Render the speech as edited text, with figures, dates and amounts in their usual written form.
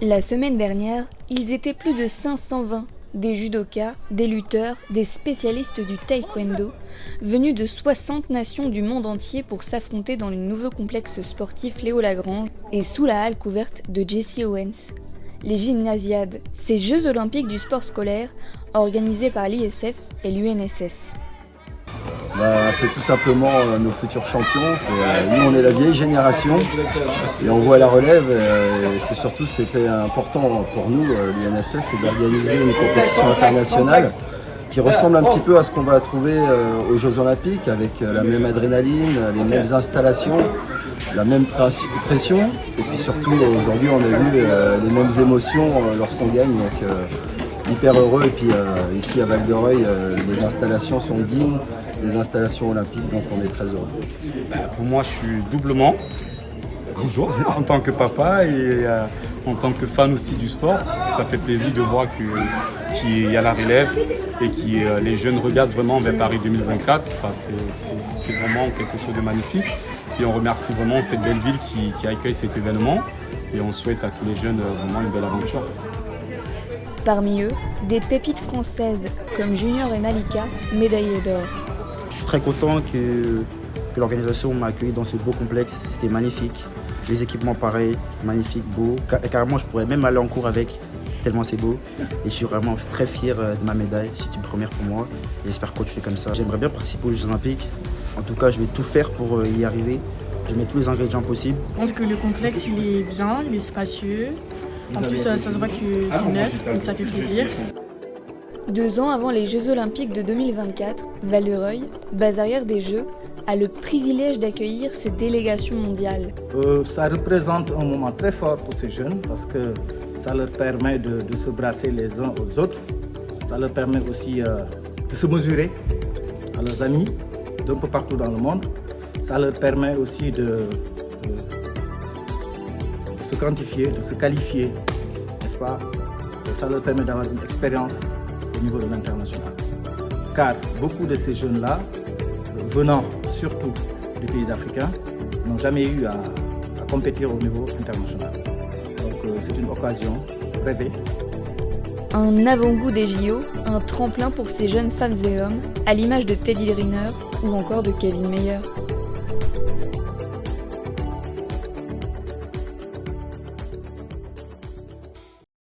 La semaine dernière, ils étaient plus de 520, des judokas, des lutteurs, des spécialistes du taekwondo, venus de 60 nations du monde entier pour s'affronter dans le nouveau complexe sportif Léo Lagrange et sous la halle couverte de Jesse Owens. Les gymnasiades, ces Jeux olympiques du sport scolaire, organisés par l'ISF et l'UNSS. C'est tout simplement nos futurs champions. Nous, on est la vieille génération et on voit la relève. C'est surtout, c'était important pour nous, l'UNSS, c'est d'organiser une compétition internationale qui ressemble un petit peu à ce qu'on va trouver aux Jeux Olympiques, avec la même adrénaline, les mêmes installations, la même pression. Et puis surtout, aujourd'hui, on a vu les mêmes émotions lorsqu'on gagne. Donc, hyper heureux. Et puis ici à Val-de-Reuil, les installations sont dignes des installations olympiques, donc on est très heureux. Pour moi, je suis doublement en tant que papa et en tant que fan aussi du sport. Ça fait plaisir de voir qu'il y a la relève et que les jeunes regardent vraiment vers Paris 2024. Ça, c'est vraiment quelque chose de magnifique. Et on remercie vraiment cette belle ville qui accueille cet événement. Et on souhaite à tous les jeunes vraiment une belle aventure. Parmi eux, des pépites françaises comme Junior et Malika, médaillés d'or. Je suis très content que l'organisation m'a accueilli dans ce beau complexe. C'était magnifique. Les équipements pareils, magnifiques, beaux. Carrément, je pourrais même aller en cours avec, tellement c'est beau. Et je suis vraiment très fier de ma médaille. C'est une première pour moi. J'espère continuer comme ça. J'aimerais bien participer aux Jeux Olympiques. En tout cas, je vais tout faire pour y arriver. Je mets tous les ingrédients possibles. Je pense que le complexe, il est bien, il est spacieux. En plus, ça se voit que c'est neuf, donc ça fait plaisir. 2 ans avant les Jeux Olympiques de 2024, Val-de-Reuil, base arrière des Jeux, a le privilège d'accueillir ces délégations mondiales. Ça représente un moment très fort pour ces jeunes parce que ça leur permet de se brasser les uns aux autres. Ça leur permet aussi de se mesurer à leurs amis d'un peu partout dans le monde. Ça leur permet aussi de se quantifier, de se qualifier, n'est-ce pas? Et ça leur permet d'avoir une expérience au niveau de l'international. Car beaucoup de ces jeunes-là, venant surtout des pays africains, n'ont jamais eu à compétir au niveau international. Donc c'est une occasion rêvée. Un avant-goût des JO, un tremplin pour ces jeunes femmes et hommes, à l'image de Teddy Riner ou encore de Kevin Mayer.